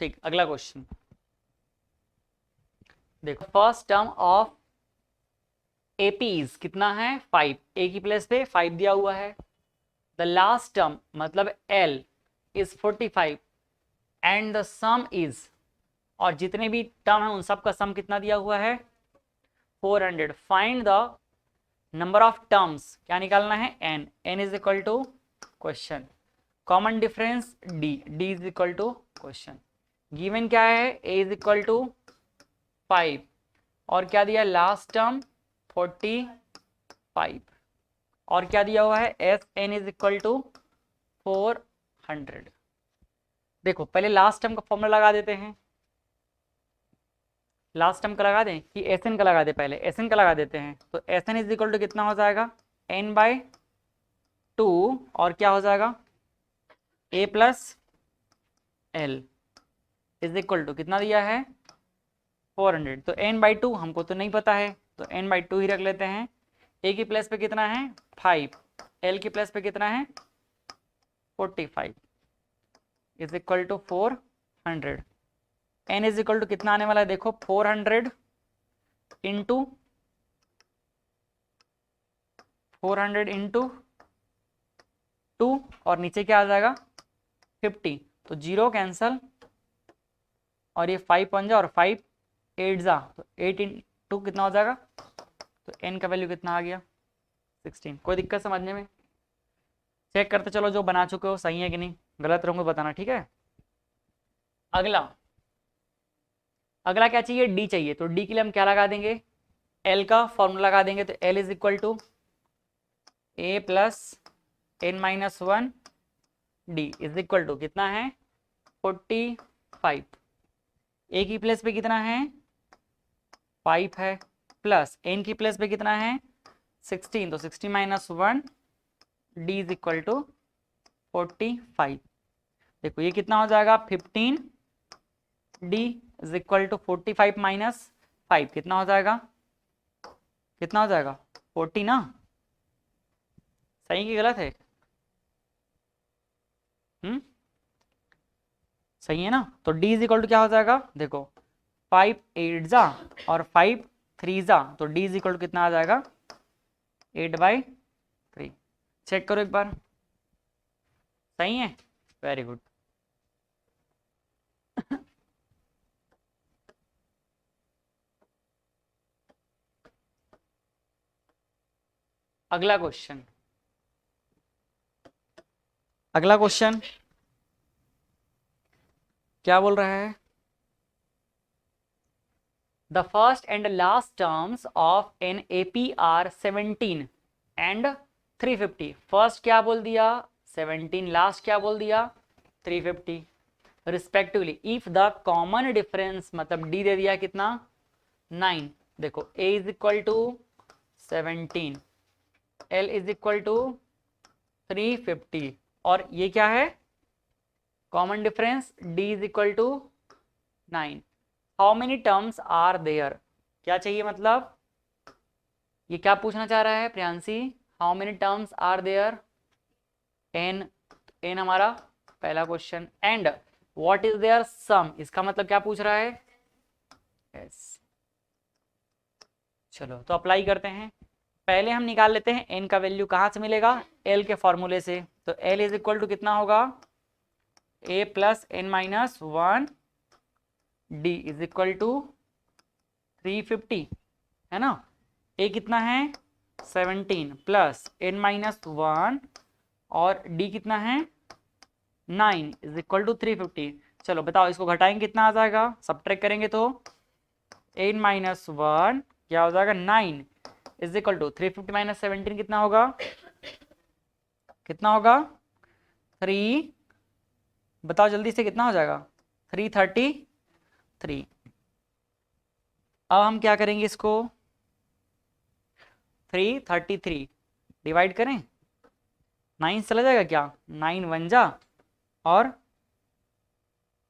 ठीक, अगला क्वेश्चन देखो। फर्स्ट टर्म ऑफ एपीज कितना है 5, ए की प्लेस पे 5 दिया हुआ है। द लास्ट टर्म मतलब L is 45 and the some is, और जितने भी टर्म है उन सब का सम कितना दिया हुआ है 400। Find the number of terms, क्या निकालना है n, n is equal to question, common difference d, d is equal to question, given क्या है a इज इक्वल टू 5 और क्या दिया लास्ट टर्म 45 और क्या दिया हुआ है S N is equal to 400। देखो पहले लास्ट टर्म का फॉर्मूला लगा देते हैं, लास्ट टर्म का लगा दें कि एस एन का लगा दे, पहले एस एन का लगा देते हैं। तो S N is equal to कितना हो जाएगा एन बाई 2 और क्या हो जाएगा A plus L is equal to कितना दिया है 400। तो n बाई 2 हमको तो नहीं पता है, तो n बाई 2 ही रख लेते हैं। a की प्लेस पे कितना है 5, l की प्लेस पे कितना है 45 is equal to 400। n is equal to कितना आने वाला है देखो 400 इंटू 2 और नीचे क्या आ जाएगा 50, तो 0 कैंसल और ये 5 पंजा और 5 8 जा, तो 8 इंटू कितना हो जाएगा, तो n का वैल्यू कितना आ गया 16। कोई दिक्कत समझने में? चेक करते चलो जो बना चुके हो सही है कि नहीं, गलत रहूंगा बताना, ठीक है। अगला अगला क्या चाहिए d चाहिए, तो d के लिए हम क्या लगा देंगे l का फॉर्मूला लगा देंगे। तो l is equal to a plus n minus 1 d is equal to कितना है 45। a की प्लेस पे कितना है 5 है प्लस n की प्लेस पे कितना है 16, तो 60 minus 1 d is equal to 45। देखो ये कितना हो जाएगा 15 d is equal to 45 minus 5 कितना हो जाएगा 40 ना, सही कि गलत है? सही है ना। तो d इज इक्वल टू क्या हो जाएगा देखो 5 8 जा और 5 3 जा, तो d इज इक्वल टू कितना आ जाएगा 8/3। चेक करो एक बार, सही है, वेरी गुड। अगला क्वेश्चन क्या बोल रहा है, the first and last terms of an AP are 17 and 350। First क्या बोल दिया 17, लास्ट क्या बोल दिया 350 respectively. If the common difference मतलब d दे दिया कितना 9। देखो a is equal to 17, l is equal to 350 और ये क्या है common difference d is equal to 9। How many terms are there, क्या चाहिए मतलब ये क्या पूछना चाह रहा है Priyanshi, how many terms are there n, n हमारा पहला question, and what is their sum, इसका मतलब क्या पूछ रहा है yes। चलो तो अप्लाई करते हैं, पहले हम निकाल लेते हैं n का वैल्यू कहाँ से मिलेगा l के फॉर्मूले से। तो l इज इक्वल टू कितना होगा a plus n minus 1 d is equal to 350 है ना। a कितना है 17 प्लस n माइनस 1 और d कितना है 9 इज इक्वल टू 350। चलो बताओ इसको घटाएंगे कितना आ जाएगा, सब्ट्रैक्ट करेंगे तो n माइनस 1 क्या हो जाएगा 9 इज इक्वल टू 350 माइनस 17 कितना होगा 3, बताओ जल्दी से कितना हो जाएगा 333। अब हम क्या करेंगे इसको 333 डिवाइड करें 9 चला जाएगा क्या 9 1 जा और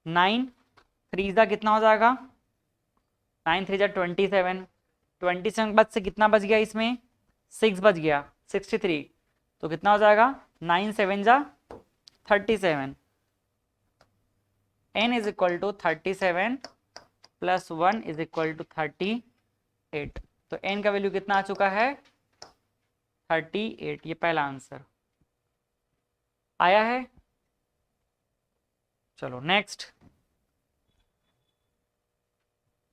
9 3 जा कितना हो जाएगा 9 3 जा 27, 27 बच से कितना बच गया इसमें 6 बच गया 63, तो कितना हो जाएगा 9 7 जा 37। n is equal to 37 plus 1 is equal to 38। तो n का वैल्यू कितना आ चुका है 38। ये पहला आंसर आया है। चलो नेक्स्ट,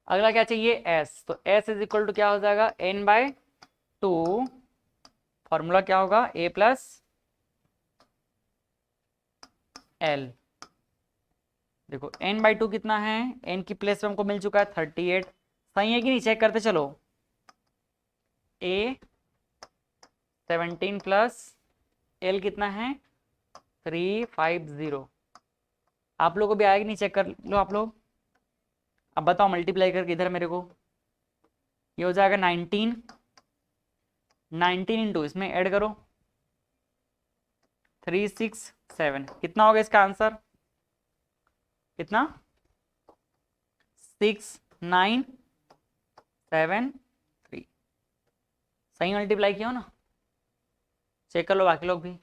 अगला क्या चाहिए s। तो s इज इक्वल टू क्या हो जाएगा n/2। फॉर्मूला क्या होगा a प्लस l। देखो n/2 कितना है, n की प्लेस में हमको मिल चुका है 38। सही है कि नहीं, चेक करते चलो। a 17 प्लस l कितना है 350। आप लोगों को भी आएगी नहीं, चेक कर लो आप लोग। अब बताओ मल्टीप्लाई करके इधर मेरे को, ये हो जाएगा 19। 19 इंटू इसमें ऐड करो 367। कितना होगा इसका आंसर, कितना 6973। सही मल्टीप्लाई किया हो ना, चेक कर लो बाकी लोग भी।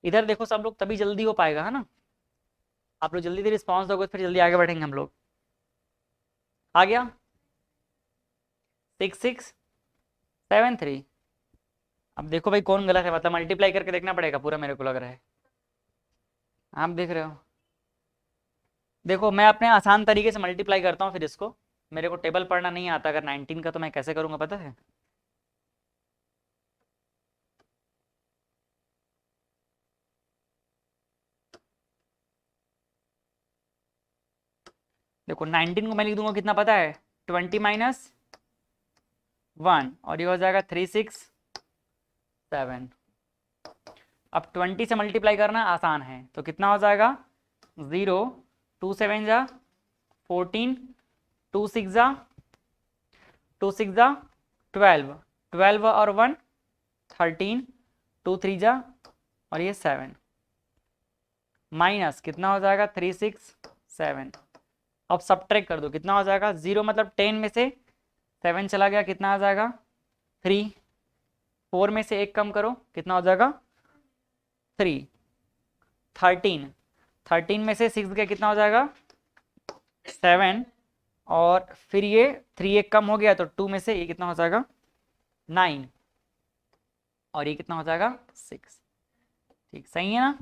इधर देखो सब लोग, तभी जल्दी हो पाएगा है ना। आप लोग जल्दी से रिस्पॉन्स दोगे फिर जल्दी आगे बढ़ेंगे हम लोग। आ गया 6673। अब देखो भाई कौन गलत है, मतलब मल्टीप्लाई करके देखना पड़ेगा पूरा, मेरे को लग रहा है आप देख रहे हो। देखो मैं अपने आसान तरीके से मल्टीप्लाई करता हूँ फिर इसको, मेरे को टेबल पढ़ना नहीं आता। अगर 19 का तो मैं कैसे करूँगा पता है। देखो 19 को मैं लिख दूंगा कितना पता है 20 माइनस 1 और ये हो जाएगा 367। अब 20 से मल्टीप्लाई करना आसान है, तो कितना हो जाएगा 0 2 7 जा 14 2 6 जा 2 6 जा 12 12 और 1 13 2 3 जा और ये 7 माइनस कितना हो जाएगा 367। अब सब्ट्रैक्ट कर दो कितना हो जाएगा 0 मतलब 10 में से 7 चला गया कितना आ जाएगा 3। 4 में से 1 कम करो कितना हो जाएगा 3। 13 में से 6 गया कितना हो जाएगा 7 और फिर ये 3 एक कम हो गया तो 2 में से ये कितना हो जाएगा 9 और ये कितना हो जाएगा 6। ठीक सही है ना,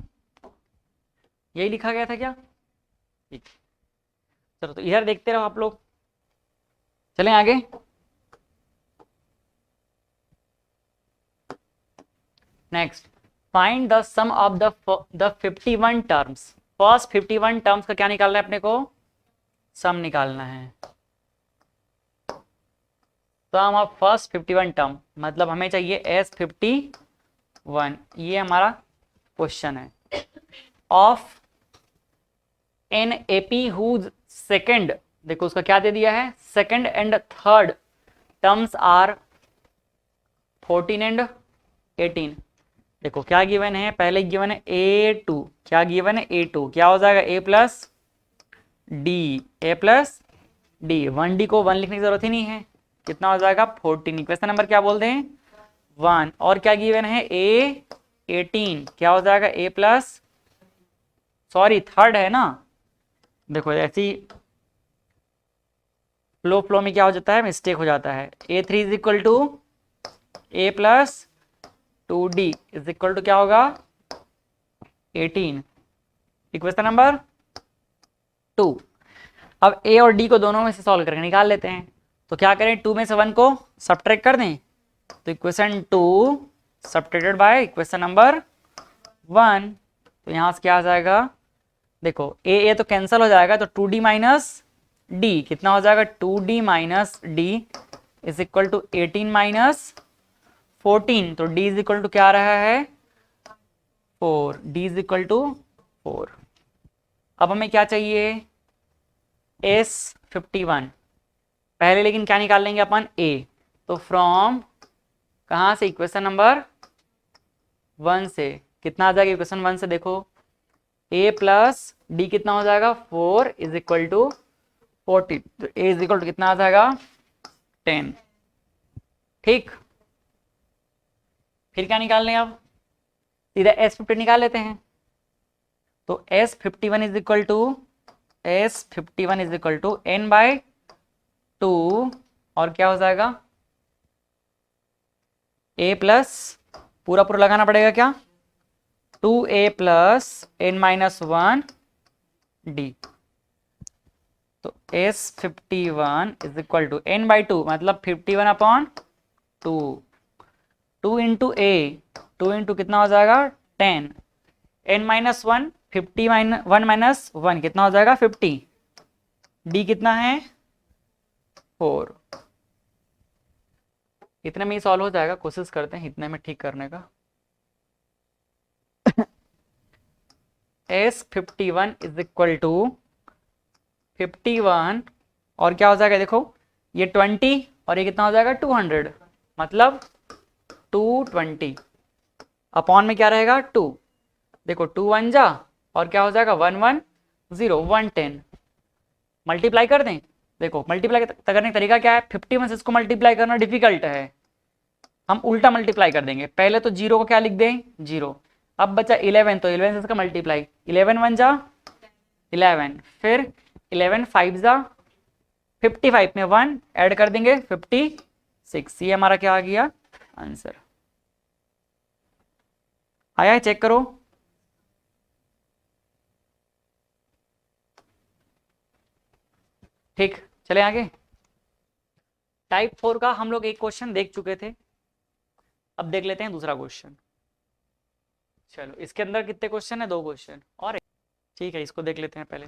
यही लिखा गया था क्या। ठीक चलो तो इधर देखते रहो आप लोग, चलें आगे। Next, find the sum of the 51 terms. First 51 terms का क्या निकालना है अपने को, सम निकालना है। सम ऑफ फर्स्ट 51 टर्म मतलब हमें चाहिए S51। ये हमारा क्वेश्चन है। Of an AP whose second, देखो उसका क्या दे दिया है second and third terms are 14 and 18। देखो क्या गिवन है, पहले गिवन है A2, क्या गिवन है A2, क्या हो जाएगा A plus D, A plus D. 1D को 1 लिखने की जरूरत ही नहीं है, कितना हो जाएगा 14। क्वेश्चन नंबर क्या बोलते हैं 1। और क्या गिवन है A18, क्या हो जाएगा A प्लस, सॉरी थर्ड है ना। देखो ऐसी फ्लो में क्या हो जाता है मिस्टेक हो जाता है। A3 is equal to A plus 2D is equal to क्या होगा 18। Equation number 2। अब A और D को दोनों में से सॉल्व करके निकाल लेते हैं। तो क्या करें 2 में से 1 को सब्ट्रैक्ट कर दें, तो equation 2 subtracted by equation number 1। तो यहाँ से क्या आ जाएगा, देखो ए तो कैंसिल हो जाएगा, तो 2D माइनस डी कितना हो जाएगा 2D minus D is equal to 18 minus 14। तो D इज इक्वल टू क्या आ रहा है 4। D is equal to 4। अब हमें क्या चाहिए S51। पहले लेकिन क्या निकाल लेंगे अपन A। तो फ्रॉम कहाँ से इक्वेशन नंबर 1 से कितना आ जाएगा इक्वेशन 1 से, देखो A प्लस डी कितना हो जाएगा 4 इज इक्वल टू 40। तो A इज इक्वल टू कितना आ जाएगा 10। ठीक फिर क्या निकालने अब सीधा S50 निकाल लेते हैं। तो S51 is equal to n/2 और क्या हो जाएगा a प्लस पूरा पूरा लगाना पड़ेगा क्या 2a प्लस n-1 d। तो S51 is equal to n/2 मतलब 51/2 2 इंटू ए 2 इंटू कितना हो जाएगा 10 n-1 50 1 माइनस 1 कितना हो जाएगा 50 d कितना है 4। इतने में ही सॉल्व हो जाएगा, कोशिश करते हैं इतने में ठीक करने का। S51 इज इक्वल टू 51 और क्या हो जाएगा देखो ये 20 और ये कितना हो जाएगा 200 मतलब 220 अपॉन में क्या रहेगा 2 देखो 2 1 जा और क्या हो जाएगा 1 1 0 110 मल्टीप्लाई कर दें। देखो मल्टीप्लाई करने का तरीका क्या है 51 से इसको मल्टीप्लाई करना डिफिकल्ट है, हम उल्टा मल्टीप्लाई कर देंगे। पहले तो जीरो को क्या लिख दें 0, अब बचा 11 तो 11 से इसका मल्टीप्लाई 11 1 जा 11 फिर 11 5 जा 55 में 1 ऐड कर देंगे 56। ये हमारा क्या आ गया आंसर आया है, चेक करो। ठीक चले आगे। टाइप 4 का हम लोग एक क्वेश्चन देख चुके थे, अब देख लेते हैं दूसरा क्वेश्चन। चलो इसके अंदर कितने क्वेश्चन है 2 क्वेश्चन और ठीक है इसको देख लेते हैं पहले।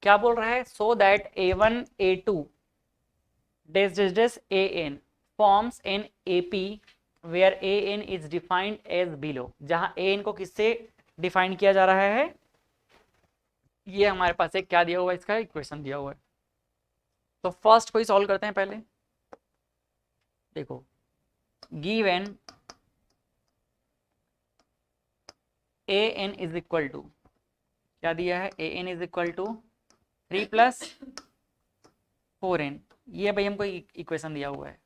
क्या बोल रहा है so that A1 A2 dash dash dash AN forms an AP where AN is defined as below। जहां AN को किससे डिफाइन किया जा रहा है ये हमारे पास एक क्या दिया हुआ है इसका इक्वेशन दिया हुआ है। तो फर्स्ट को ही सॉल्व करते हैं पहले। देखो given AN is equal to क्या दिया है AN is equal to 3 + 4n ये भाई हमको इक्वेशन दिया हुआ है।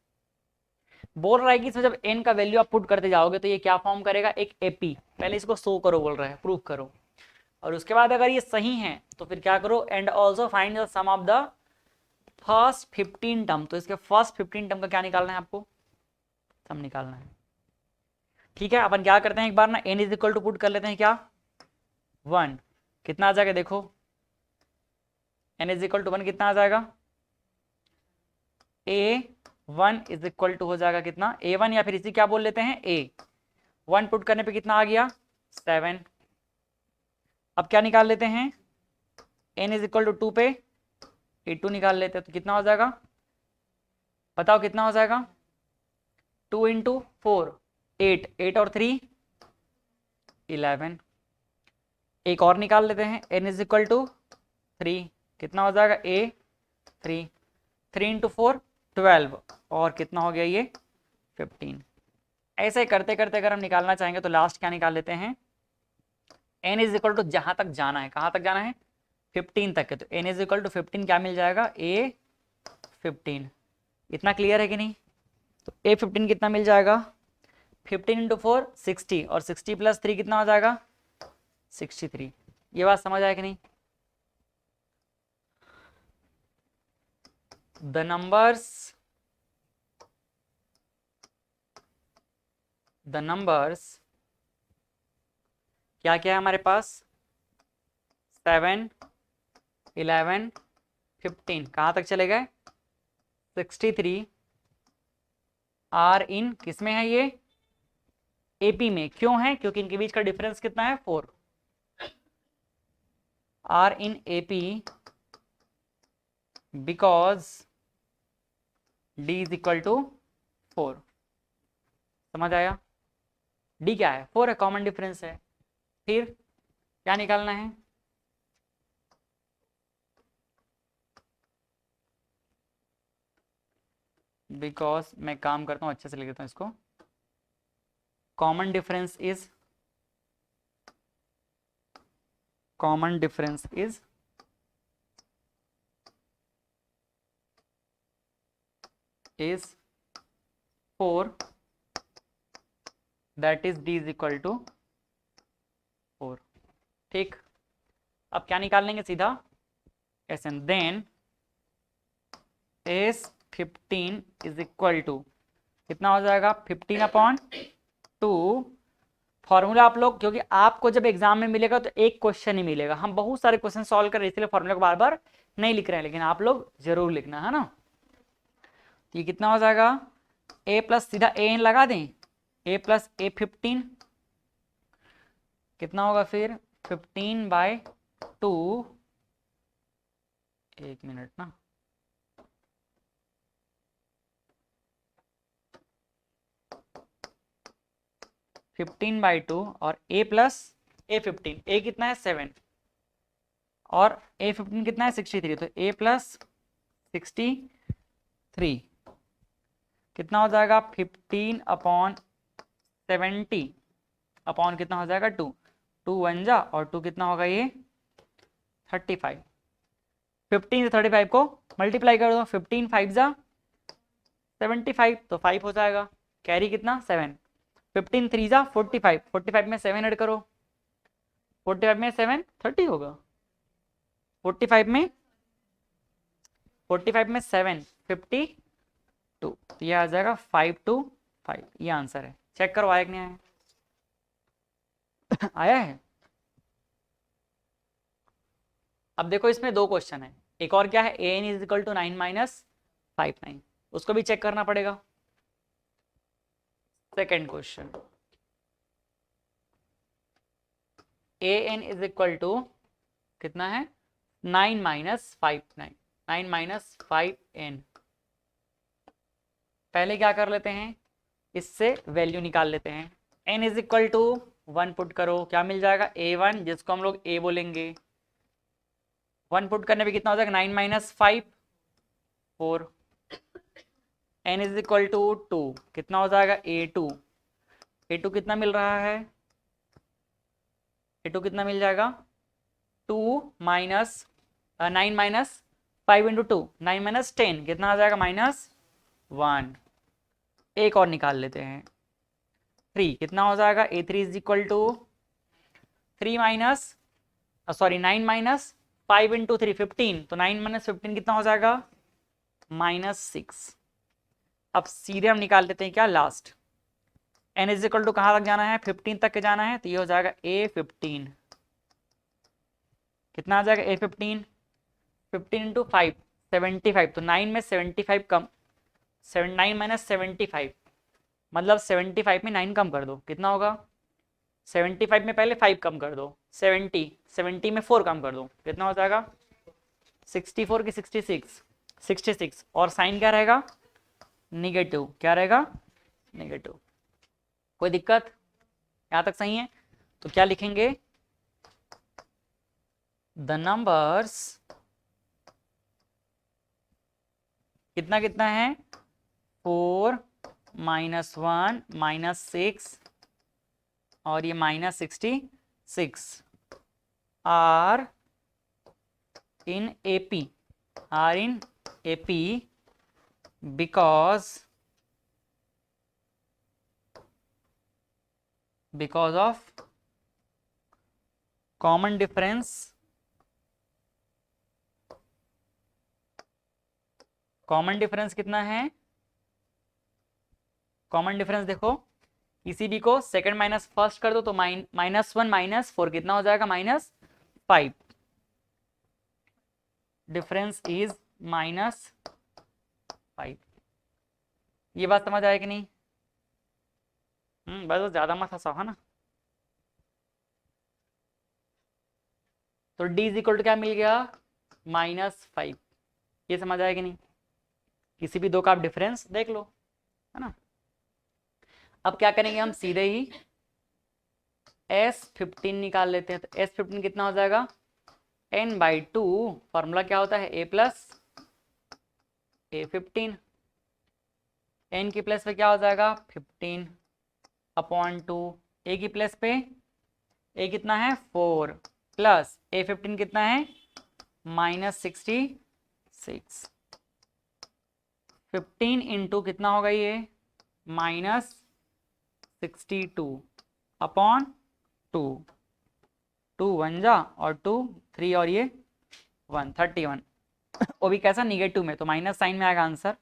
बोल रहा है कि इसमें जब n का वैल्यू आप पुट करते जाओगे तो ये क्या फॉर्म करेगा एक AP। पहले इसको शो करो बोल रहा है प्रूव करो और उसके बाद अगर ये सही है तो फिर क्या करो and also find the sum of the first 15 term. तो इसके फर्स्ट 15 टर्म का क्या निकालना है आपको सम निकालना है। ठीक है अपन क्या करते हैं एक बार ना n is equal to put कर लेते हैं क्या 1 कितना आ जाएगा देखो n इज इक्वल टू 1 कितना आ जाएगा A1 इज इक्वल टू हो जाएगा कितना A1 या फिर इसी क्या बोल लेते हैं A1 पुट करने पे कितना आ गया 7। अब क्या निकाल लेते हैं n इज इक्वल टू 2 पे A2 निकाल लेते हैं तो कितना हो जाएगा बताओ कितना हो जाएगा 2 इंटू 4 8 8 और 3 11। एक और निकाल लेते हैं n इज इक्वल टू 3 कितना हो जाएगा A3 3 इंटू 4 12 और कितना हो गया ये 15। ऐसे करते करते अगर हम निकालना चाहेंगे तो लास्ट क्या निकाल लेते हैं n इज इक्वल टू जहां तक जाना है कहां तक जाना है 15 तक है तो n इज इक्वल टू 15 क्या मिल जाएगा A15। इतना क्लियर है कि नहीं। तो A15 कितना मिल जाएगा 15 इंटू 4 60 और 60 + 3 कितना हो जाएगा 63। ये बात समझ आया कि नहीं। द नंबर्स क्या क्या है हमारे पास 7 11 15 कहां तक चले गए 63 आर इन किसमें है ये AP में। क्यों है क्योंकि इनके बीच का डिफरेंस कितना है 4 are in AP because D is equal to 4। समझ आया D क्या है 4 है कॉमन डिफरेंस है। फिर क्या निकालना है बिकॉज मैं काम करता हूं अच्छे से लिख देता हूं इसको common difference is 4 that is d is equal to 4। ठीक, अब क्या निकाल लेंगे सीधा S N, then S 15 is equal to कितना हो जाएगा 15/2। फॉर्मूला आप लोग, क्योंकि आपको जब एग्जाम में मिलेगा तो एक क्वेश्चन ही मिलेगा, हम बहुत सारे क्वेश्चन सॉल्व कर रहे हैं इसलिए फॉर्मूला को बार बार नहीं लिख रहे हैं, लेकिन आप लोग जरूर लिखना है ना। तो ये कितना हो जाएगा a प्लस सीधा ए एन लगा दें, a प्लस ए 15 कितना होगा फिर 15/2। एक मिनट ना, फिफ्टीन बाई टू और a प्लस ए 15, a कितना है 7 और a 15 कितना है 63, तो a प्लस 63 कितना हो जाएगा 15/70 अपॉन कितना हो जाएगा 2, 2 1 जा और 2 कितना होगा ये 35। 15 से 35 को मल्टीप्लाई कर दो, 15 5 जा 75 तो 5 हो जाएगा, कैरी कितना 7, 15 3 जा 45, 45 में 7 ऐड करो, 45 में 7 30 होगा, 45 में 7 52, तो ये आ जाएगा 5 to 5, ये आंसर है। चेक करो आया कि नहीं आया आया है। अब देखो इसमें दो क्वेश्चन है, एक और क्या है a N is equal to 9 minus 5 9, उसको भी चेक करना पड़ेगा। Second question a N is equal to कितना है 9 माइनस 5 9, 9 माइनस 5n। पहले क्या कर लेते हैं, इससे वैल्यू निकाल लेते हैं। n is equal to 1 put करो, क्या मिल जाएगा a1 जिसको हम लोग a बोलेंगे। 1 पुट करने पे कितना हो जाएगा 9 minus 5 4। n is equal to 2 कितना हो जाएगा a2, a2 कितना मिल रहा है, a2 कितना मिल जाएगा 2 माइनस 9 माइनस 5 इंटू 2 9 माइनस 10 कितना आ जाएगा -1। एक और निकाल लेते हैं 3 कितना हो जाएगा a3 is equal to 3 minus sorry 9 minus 5 इंटू 3 15, तो 9 माइनस 15 कितना हो जाएगा -6। अब सीधे हम निकाल लेते हैं क्या last, n is equal to कहाँ तक जाना है 15 तक के जाना है, तो ये हो जाएगा a15 कितना आ जाएगा a15 15 इंटू 5 75, तो 9 में 75 कम 9 माइनस 75 मतलब 75 में 9 कम कर दो कितना होगा 75 में पहले 5 कम कर दो 70 में 4 कम कर दो कितना हो जाएगा 64 की 66 और साइन क्या रहेगा निगेटिव, क्या रहेगा नेगेटिव। कोई दिक्कत यहाँ तक सही है। तो क्या लिखेंगे द नंबर्स कितना कितना है 4 -1 -6 और ये -66 are in AP because of common difference कितना है, कॉमन डिफरेंस देखो किसी भी को सेकंड माइनस फर्स्ट कर दो तो -1 -4 कितना हो जाएगा -5, डिफरेंस इज -5। ये बात समझ आए कि नहीं, बस ज्यादा मत हंसाओ है ना। तो d इज इक्वल टू क्या मिल गया -5, ये समझ आया कि नहीं, किसी भी दो का आप डिफरेंस देख लो है ना। अब क्या करेंगे हम सीधे ही S15 निकाल लेते हैं, तो S15 कितना हो जाएगा n/2, फॉर्मूला क्या होता है a प्लस a15, n की प्लेस पे क्या हो जाएगा 15/2, a की प्लेस पे a कितना है 4 प्लस a15 कितना है -66, 15 इंटू कितना होगा ये 62 अपॉन 2, 2 1 जा और 2 3 और ये 1 31, वो भी कैसा निगेटिव में, तो माइनस साइन में आएगा answer.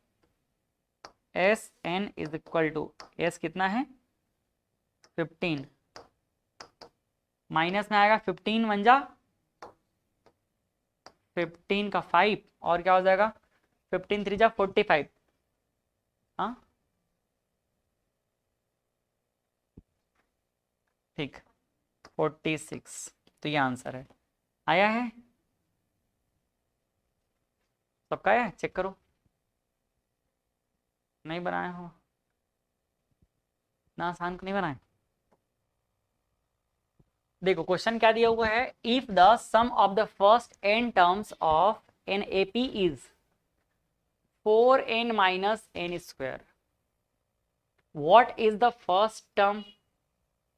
S N is equal to S कितना है 15, माइनस में आएगा 15 1 जा 15 का 5 और क्या हो जाएगा 15 3 जा 45, हाँ ठीक 46, तो ये आंसर है। आया है सबका, आया है चेक करो, नहीं बनाए हो ना, आसान नहीं बनाए। देखो क्वेश्चन क्या दिया हुआ है, if the sum of the first n terms of an AP is 4n minus N square, what is the first term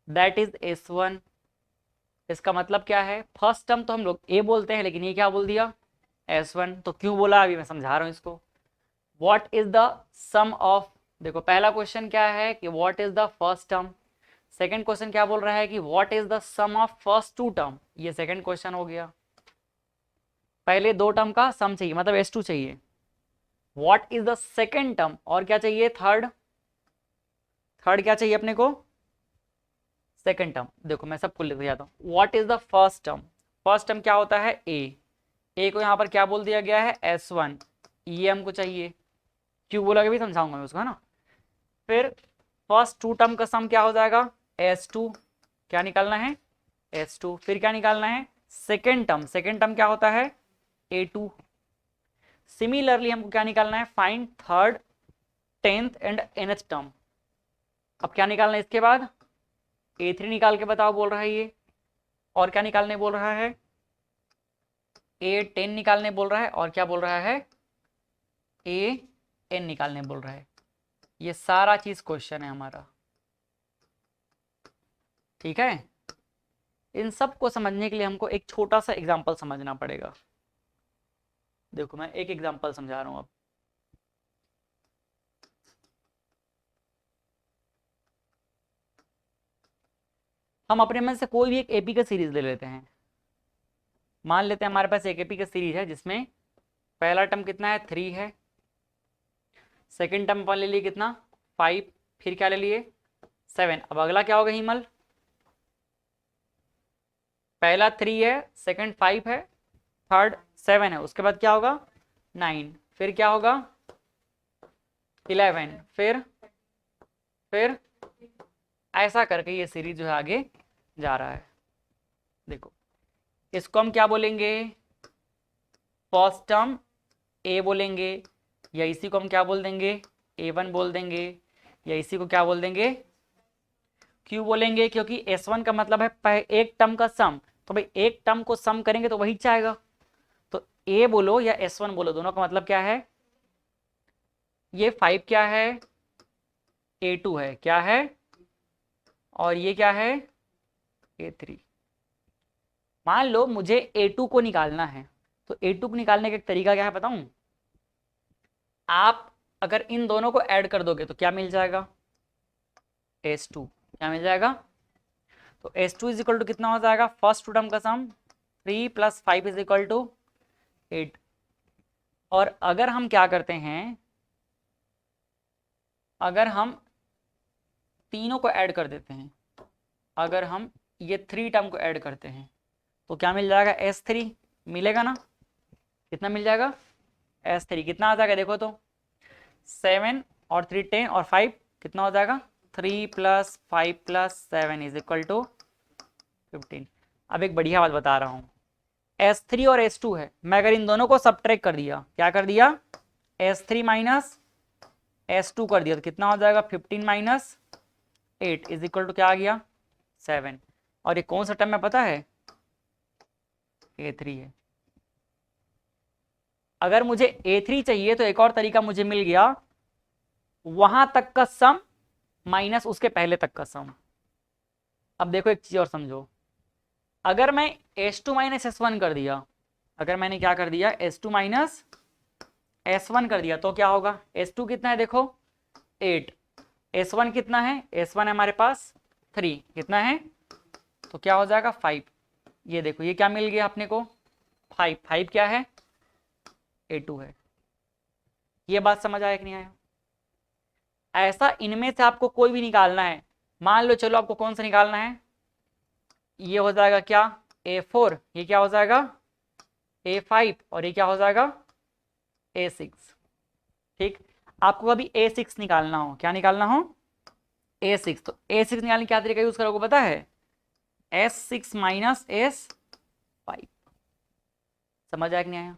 that is s1। इसका मतलब क्या है, फर्स्ट टर्म तो हम लोग a बोलते हैं, लेकिन ये क्या बोल दिया s1, तो क्यों बोला अभी मैं समझा रहा हूं इसको। What is the sum of, देखो पहला क्वेश्चन क्या है कि what is the first term, second question क्या बोल रहा है कि what is the sum of first two term, ये सेकंड क्वेश्चन हो गया। पहले दो टर्म का सम चाहिए, मतलब s2 चाहिए। What is the second term, और क्या चाहिए थर्ड, थर्ड क्या चाहिए अपने को सेकंड टर्म। देखो मैं सबको लिख जाता हूँ, what is the first term, first term क्या होता है ए को यहाँ पर क्या बोल दिया गया है s1, ये हमको चाहिए, क्यों बोला भी समझाऊंगा मैं उसको, है ना। फिर फर्स्ट टू टर्म का सम क्या हो जाएगा s2, क्या निकालना है s2, फिर क्या निकालना है सेकेंड टर्म, सेकेंड टर्म क्या होता है a2। सिमिलरली हमको क्या निकालना है, find third tenth and nth term. अब क्या निकालना है इसके बाद a3 निकाल के बताओ बोल रहा है ये, और क्या निकालने बोल रहा है a10 निकालने बोल रहा है, और क्या बोल रहा है an निकालने बोल रहा है। ये सारा चीज क्वेश्चन है हमारा, ठीक है। इन सब को समझने के लिए हमको एक छोटा सा एग्जांपल समझना पड़ेगा। देखो मैं एक एग्जांपल समझा रहा हूं अब। हम अपने में से कोई भी एक एपी का सीरीज ले लेते हैं, मान लेते हैं हमारे पास एक एपी का सीरीज है जिसमें पहला टर्म कितना है 3 है, सेकेंड टर्म अपन ले लिए कितना 5, फिर क्या ले लिए 7। अब अगला क्या होगा हिमल, पहला 3 है, सेकंड 5 है, थर्ड 7 है, उसके बाद क्या होगा 9, फिर क्या होगा 11, फिर ऐसा करके ये सीरीज जो है आगे जा रहा है। देखो इसको हम क्या बोलेंगे, फर्स्ट टर्म ए बोलेंगे, या इसी को हम क्या बोल देंगे a1 बोल देंगे, या इसी को क्या बोल देंगे क्यों बोलेंगे, क्योंकि s1 का मतलब है एक टर्म का सम, तो भाई एक टर्म को सम करेंगे तो वही आएगा। तो a बोलो या s1 बोलो, दोनों का मतलब क्या है, ये 5 क्या है a2 है, क्या है, और ये क्या है a3। मान लो मुझे a2 को निकालना है, तो a2 को निकालने का एक तरीका क्या है बताऊं, आप अगर इन दोनों को ऐड कर दोगे तो क्या मिल जाएगा s2, क्या मिल जाएगा, तो s2 इज इक्वल टू कितना हो जाएगा, फर्स्ट टू टर्म का सम 3 + 5 इज इक्वल टू 8। और अगर हम क्या करते हैं, अगर हम तीनों को ऐड कर देते हैं, अगर हम ये 3 टर्म को ऐड करते हैं तो क्या मिल जाएगा s3 मिलेगा ना, कितना मिल जाएगा s3 कितना आ जाएगा, देखो तो 7 और 3 10 और 5 कितना हो जाएगा 3 + 5 + 7 इज इक्वल टू 15। अब एक बढ़िया बात बता रहा हूँ, s3 और s2 है, मैं अगर इन दोनों को सब्ट्रैक्ट कर दिया, क्या कर दिया s3 माइनस s2 कर दिया, तो कितना हो जाएगा 15 - 8 इज इक्वल टू क्या आ गया 7। और ये कौन सा टर्म है पता है a3 है। अगर मुझे a3 चाहिए तो एक और तरीका मुझे मिल गया, वहां तक का सम माइनस उसके पहले तक का सम। अब देखो एक चीज और समझो, अगर मैं s2 - s1 कर दिया, अगर मैंने क्या कर दिया s2 - s1 कर दिया, तो क्या होगा s2 कितना है देखो 8, S1 कितना है, S1 है हमारे पास 3, कितना है तो क्या हो जाएगा 5। ये देखो ये क्या मिल गया अपने को 5, 5 क्या है A2 है। ये बात समझ आया कि नहीं आया? ऐसा इनमें से आपको कोई भी निकालना है, मान लो चलो आपको कौन सा निकालना है, ये हो जाएगा क्या A4, ये क्या हो जाएगा A5 और ये क्या हो जाएगा A6। ठीक, आपको कभी A6 निकालना हो, क्या निकालना हो A6, तो A6 निकालने क्या तरीका यूज करोगे पता है, S6 माइनस S5। समझ आया कि नहीं आया?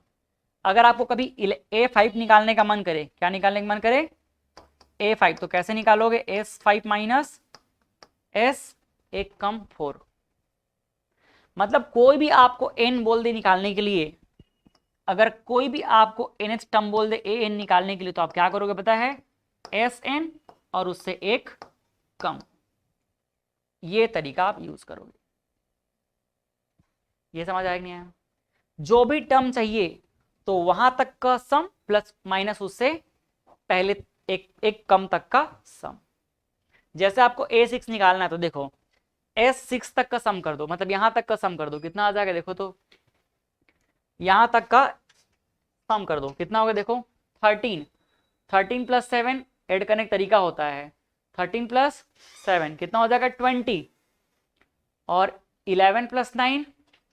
अगर आपको कभी A5 निकालने का मन करे, क्या निकालने का मन करे A5, तो कैसे निकालोगे S5 माइनस S, एक कम 4। मतलब कोई भी आपको n बोल दे निकालने के लिए, अगर कोई भी आपको nth टर्म बोल दे an निकालने के लिए, तो आप क्या करोगे पता है Sn और उससे एक कम, ये तरीका आप यूज करोगे। ये समझ आया कि नहीं आया? जो भी टर्म चाहिए तो वहां तक का सम प्लस माइनस उससे पहले एक कम तक का सम। जैसे आपको A6 निकालना है तो देखो S6 तक का सम कर दो, मतलब यहां तक का सम कर दो, कितना आ जाएगा देखो, तो यहां तक का सम कर दो, कितना होगा देखो 13, 13 प्लस 7 ऐड करने का तरीका होता है 13 प्लस 7 कितना हो जाएगा 20, और 11 प्लस 9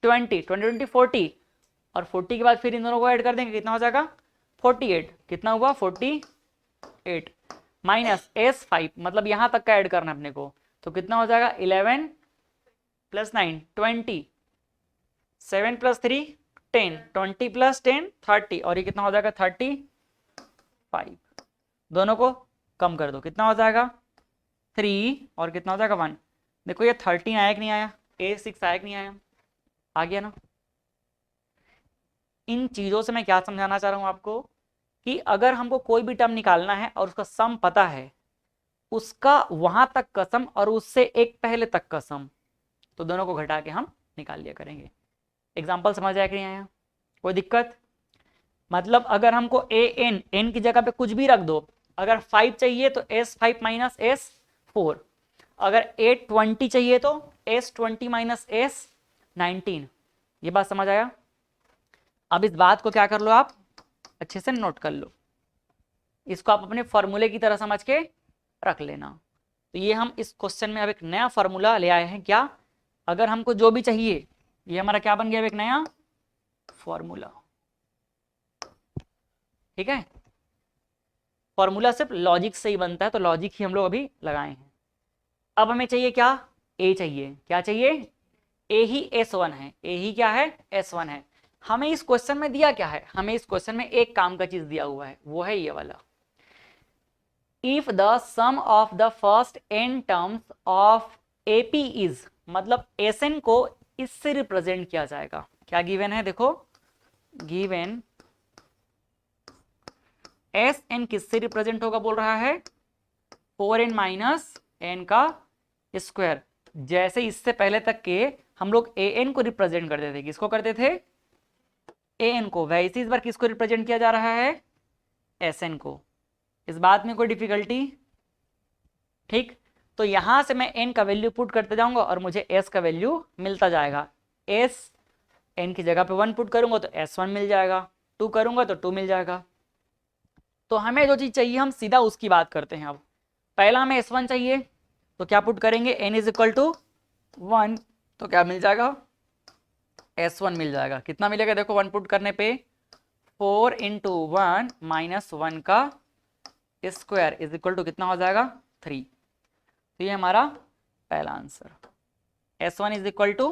20, 20 40, और 40 के बाद फिर इन दोनों को ऐड कर देंगे, कितना हो जाएगा 48, कितना हुआ 48 माइनस S5, मतलब यहां तक का ऐड करना है अपने को, तो कितना हो जाएगा 11 प्लस 9 20, 7 प्लस 3 10, 20 प्लस 10 30, और ये कितना हो जाएगा 35। दोनों को कम कर दो, कितना हो जाएगा 3 और कितना हो जाएगा 1। देखो ये 13 आया कि नहीं आया, A6 आया कि नहीं आया, आ गया ना। इन चीजों से मैं क्या समझाना चाह रहा हूं आपको कि अगर हमको कोई भी टर्म निकालना है और उसका सम पता है, उसका वहां तक का सम और उससे एक पहले तक का सम, तो दोनों को घटा के हम निकाल लिया करेंगे। एग्जाम्पल समझ आया कि नहीं आया, कोई दिक्कत? मतलब अगर हमको एन की जगह पे कुछ भी रख दो, अगर 5 चाहिए तो S5 माइनस S4, अगर A20 चाहिए तो S20 माइनस S19। ये बात समझ आया? अब इस बात को क्या कर लो आप अच्छे से नोट कर लो, इसको आप अपने फॉर्मूले की तरह समझ के रख लेना। तो ये हम इस क्वेश्चन में अब एक नया फॉर्मूला ले आए हैं, क्या, अगर हमको जो भी चाहिए, ये हमारा क्या बन गया अब एक नया फॉर्मूला। ठीक है, फॉर्मूला सिर्फ लॉजिक से ही बनता है, तो लॉजिक ही हम लोग अभी लगाए हैं। अब हमें चाहिए क्या, ए चाहिए, क्या चाहिए ए ही S1 है, ए ही क्या है S1 है। हमें इस क्वेश्चन में दिया क्या है, हमें इस क्वेश्चन में एक काम का चीज दिया हुआ है, वो है ये वाला, if the sum of the first n terms of AP is, मतलब Sn को इससे रिप्रेजेंट किया जाएगा। क्या गिवन है देखो, गिवन Sn किससे रिप्रेजेंट होगा बोल रहा है 4n माइनस n का स्क्वायर। जैसे इससे पहले तक के हम लोग an को रिप्रेजेंट करते थे, किसको करते थे an को, वैसे इस बार किसको रिप्रेजेंट किया जा रहा है Sn को। इस बात में कोई डिफिकल्टी? ठीक, तो यहां से मैं n का वैल्यू पुट करते जाऊंगा और मुझे s का वैल्यू मिलता जाएगा। s n की जगह पे 1 पुट करूंगा तो S1 मिल जाएगा, 2 करूंगा तो 2 मिल जाएगा। तो हमें जो चीज चाहिए हम सीधा उसकी बात करते हैं। अब पहला हमें S1 चाहिए, तो क्या पुट करेंगे n इज इक्वल टू 1, तो क्या मिल जाएगा S1 मिल जाएगा। कितना मिलेगा देखो 1 पुट करने पे 4 इंटू 1 माइनस 1 का स्क्वायर इज इक्वल टू कितना हो जाएगा 3। तो ये हमारा पहला answer, S1 is equal to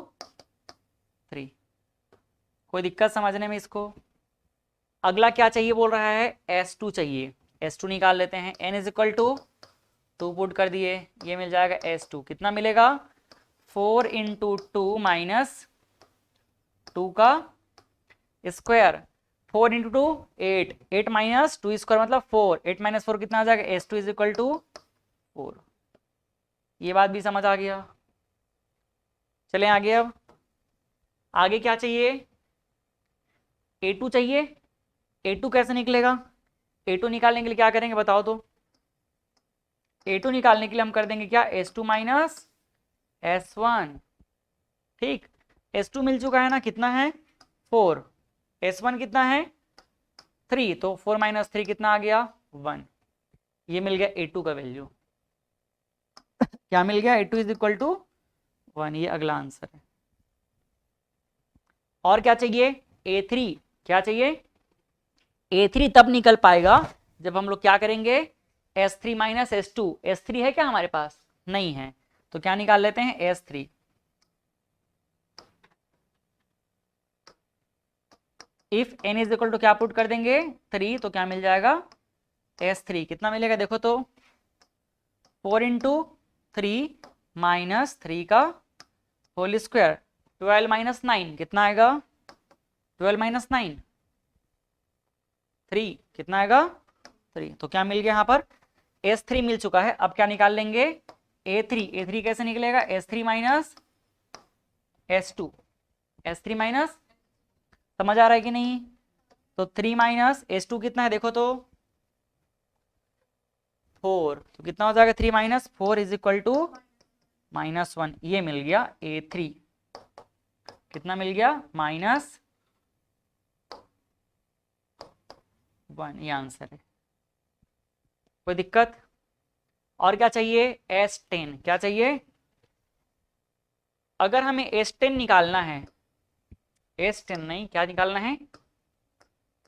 3। कोई दिक्कत समझने में इसको? अगला क्या चाहिए बोल रहा है S2 चाहिए, S2 निकाल लेते हैं। n is equal to 2 put कर दिए, ये मिल जाएगा S2, कितना मिलेगा 4 इंटू 2 माइनस 2 का स्क्वायर, 4 इंटू 2 8, 8 माइनस 2 स्क्वायर मतलब 4, 8 माइनस 4 कितना आ जाएगा S2 इज इक्वल टू 4। ये बात भी समझ आ गया। चलें आगे। अब आगे क्या चाहिए A2 चाहिए। A2 कैसे निकलेगा, A2 निकालने के लिए क्या करेंगे बताओ तो, A2 निकालने के लिए हम कर देंगे क्या, S2 माइनस S1। ठीक, S2 मिल चुका है ना, कितना है 4, S1 कितना है 3, तो 4 माइनस 3 कितना आ गया 1। ये मिल गया A2 का वैल्यू। क्या मिल गया, A2 इज इक्वल टू 1। ये अगला आंसर है। और क्या चाहिए, A3। क्या चाहिए, A3 तब निकल पाएगा जब हम लोग क्या करेंगे, S3 माइनस S2। S3 है क्या हमारे पास, नहीं है, तो क्या निकाल लेते हैं S3। If n is equal to क्या पुट कर देंगे 3, तो क्या मिल जाएगा S3। कितना मिलेगा देखो तो, 4 इंटू 3 माइनस 3 का होल स्क्वायर, 12 माइनस 9 कितना आएगा, 12 माइनस 9 3 कितना आएगा 3। तो क्या मिल गया यहाँ पर, S3 मिल चुका है। अब क्या निकाल लेंगे A3। A3 कैसे निकलेगा, S3 minus S2। S3 minus, समझ आ रहा है कि नहीं, तो 3 माइनस S2 कितना है देखो तो 4, तो कितना हो जाएगा 3 माइनस 4 इज इक्वल टू -1। ये मिल गया A3। कितना मिल गया, -1। ये आंसर है। कोई दिक्कत। और क्या चाहिए, S10। क्या चाहिए, अगर हमें S10 निकालना है, S10 नहीं, क्या निकालना है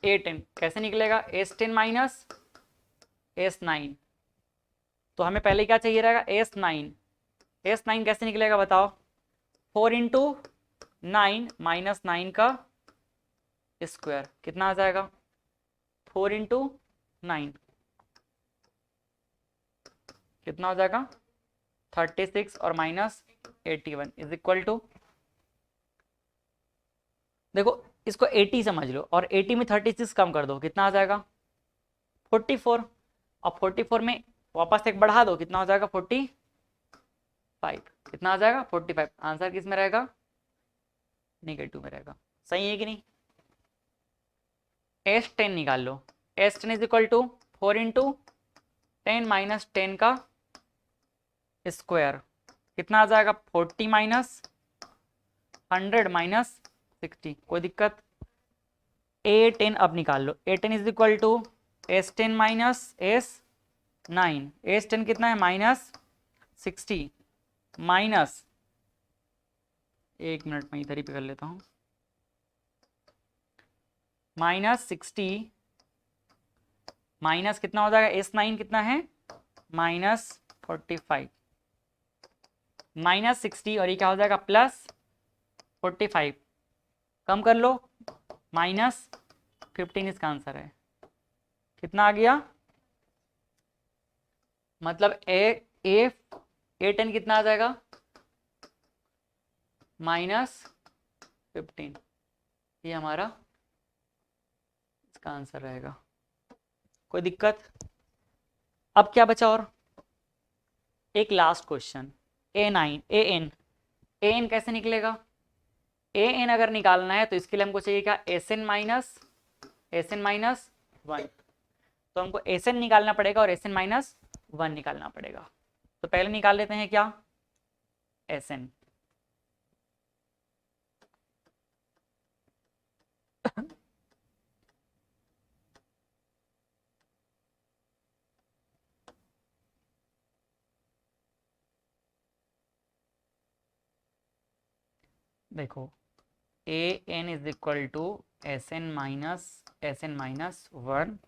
A10। कैसे निकलेगा, S10 माइनस S9। तो हमें पहले क्या चाहिए रहेगा S9। S9 कैसे निकलेगा बताओ, 4 इंटू 9 माइनस 9 का स्क्वायर कितना आ जाएगा, 4 इंटू 9 कितना हो जाएगा 36 और माइनस 81 इज इक्वल टू, देखो इसको 80 समझ लो और 80 में 36 कम कर दो, कितना आ जाएगा 44। और 44 में वापस एक बढ़ा दो, कितना हो जाएगा 45। कितना आ जाएगा 45। आंसर किस में रहेगा, नेगेटिव में रहेगा। सही है कि नहीं। S10 निकाल लो। S10 is equal to 4 into 10 minus 10 का स्क्वायर कितना आ जाएगा 40 माइनस 100 माइनस 60। कोई दिक्कत। A10 अब निकाल लो। A10 is equal to S10 minus S9। S10 कितना है -60 माइनस, एक मिनट में इधर ही पे कर लेता हूँ, -60 माइनस कितना हो जाएगा S9 कितना है -45, -60 और ये क्या हो जाएगा +45। कम कर लो, -15 इसका आंसर है। कितना आ गया, मतलब A10 कितना आ जाएगा -15। ये हमारा इसका आंसर रहेगा। कोई दिक्कत। अब क्या बचा और, एक लास्ट क्वेश्चन AN कैसे निकलेगा। AN अगर निकालना है तो इसके लिए हमको चाहिए क्या SN माइनस 1। तो हमको SN निकालना पड़ेगा और SN माइनस 1 निकालना पड़ेगा। तो पहले निकाल लेते हैं क्या SN। देखो AN is equal to SN minus 1।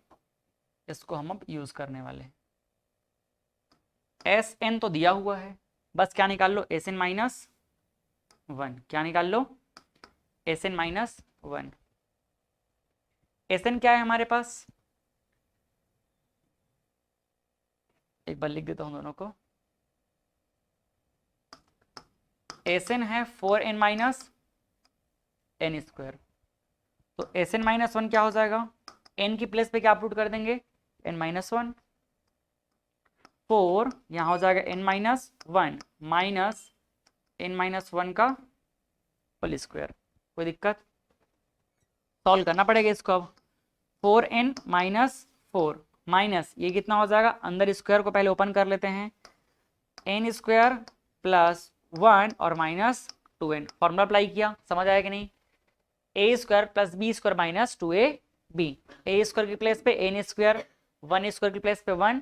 इसको हम अब यूज करने वाले हैं। SN तो दिया हुआ है, बस क्या निकाल लो SN माइनस 1। क्या निकाल लो SN माइनस 1। SN क्या है हमारे पास, एक बार लिख देता हूं दोनों को। SN है 4n माइनस n स्क्वायर। तो SN माइनस 1 क्या हो जाएगा, n की प्लेस पे क्या पुट कर देंगे n माइनस 1। 4 यहाँ हो जाएगा n minus 1 minus n minus 1 का होल स्क्वायर। कोई दिक्कत। सॉल्व करना पड़ेगा इसको अब। 4n माइनस 4 माइनस ये कितना हो जाएगा, अंदर स्क्वायर को पहले ओपन कर लेते हैं, एन स्क्वायर प्लस 1 और माइनस 2n, फॉर्मूला अप्लाई किया, समझ आया कि नहीं, a square plus b square minus 2ab, a square की प्लेस पे एन स्क्वायर, 1 स्क्वायर की प्लेस पे 1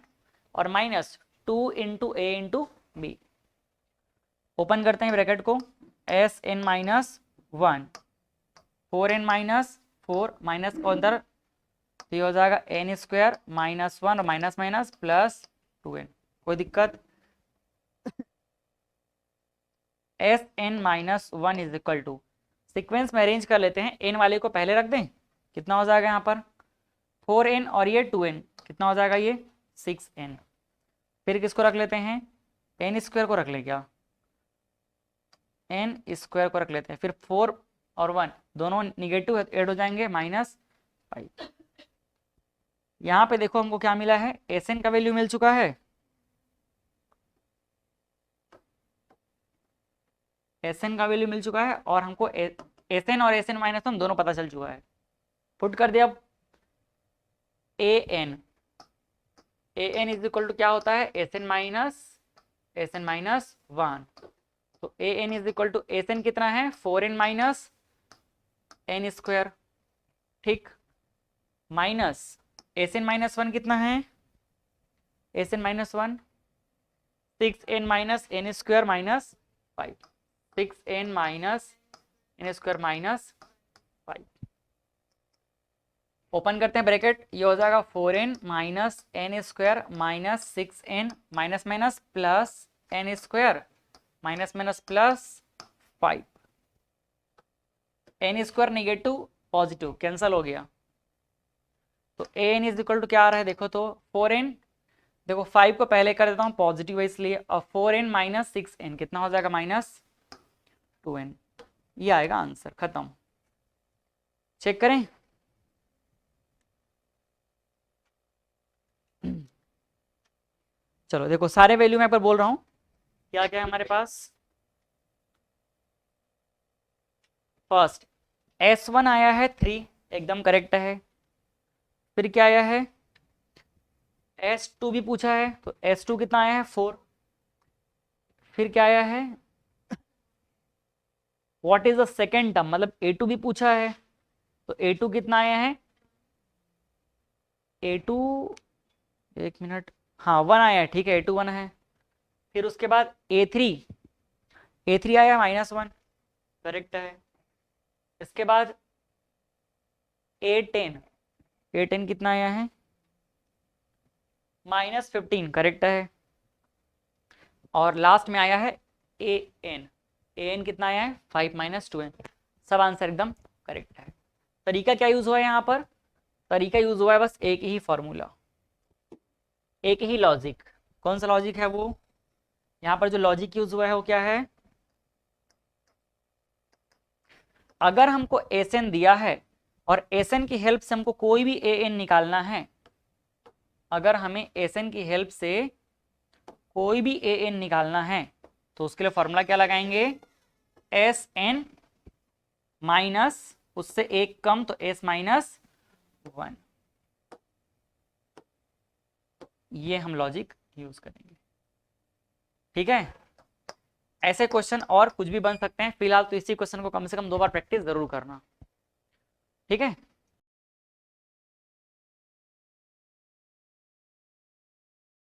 और minus 2 into a into b, open करते हैं ब्रैकेट को, S N minus 1 4n minus 4 minus को अंदर तो ये हो जाएगा एन स्क्वायर माइनस 1 और माइनस माइनस प्लस 2n, कोई दिक्कत, S N minus 1 is equal to, sequence में अरेंज कर लेते हैं, एन वाले को पहले रख दें, कितना हो जाएगा यहाँ पर 4n और ये 2n, कितना हो जाएगा ये 6n, फिर किसको रख लेते हैं, एन स्क्वायर को रख लें क्या, एन स्क्वायर को रख लेते हैं, फिर 4 और 1 दोनों निगेटिव ऐड हो जाएंगे -5, यहाँ पे देखो हमको क्या मिला है, एस एन का वैल्यू मिल चुका है, एस एन का वैल्यू मिल चुका है और हमको एस एन और एस एन माइनस 1 दोनों पता चल चुका है, पुट कर दिया, अब a N is equal to क्या होता है, एस एन माइनस 1, तो A N is equal to S n कितना है 4n माइनस एन स्क्वायर, ठीक, माइनस एस एन माइनस 1 कितना है, S N minus 1 6n minus N square minus 5, 6n minus N square minus 5, open करते हैं bracket, ये हो जाएगा 4n minus N square minus 6n minus minus plus N square minus minus plus 5, N square negative positive cancel हो गया, तो A N is equal to क्या आ रहा है, देखो तो 4n, देखो 5 को पहले कर देता हूँ पॉजिटिव है इसलिए, और 4n माइनस 6n कितना हो जाएगा -2n, ये आएगा आंसर, खत्म, चेक करें, चलो देखो सारे वैल्यू मैं पर बोल रहा हूँ, क्या क्या है हमारे पास, फर्स्ट S1 आया है 3, एकदम करेक्ट है, फिर क्या आया है, S2 भी पूछा है, तो S2 कितना आया है 4, फिर क्या आया है, what is the second term, मतलब A2 भी पूछा है, तो A2 कितना आया है, A2 एक मिनट, हाँ 1 आया है, ठीक है A2 1 है, फिर उसके बाद A3 आया -1, करेक्ट है, इसके बाद A10 कितना आया है -15, करेक्ट है, और लास्ट में आया है AN कितना आया है 5 - 2n, सब आंसर एकदम करेक्ट है। तरीका क्या यूज हुआ है यहाँ पर, तरीका यूज हुआ है बस एक ही फॉर्मूला, एक ही लॉजिक, कौन सा लॉजिक है वो, यहाँ पर जो लॉजिक यूज हुआ है वो क्या है, अगर हमको एसएन दिया है और एसएन की हेल्प से हमको कोई भी एएन निकालना है, अगर हमें एसएन की हेल्प से कोई भी एएन निकालना है तो उसके लिए फॉर्मूला क्या लगाएंगे, एस एन माइनस उससे एक कम तो एस -1, ये हम लॉजिक यूज करेंगे, ठीक है। ऐसे क्वेश्चन और कुछ भी बन सकते हैं, फिलहाल तो इसी क्वेश्चन को कम से कम 2 बार प्रैक्टिस जरूर करना, ठीक है।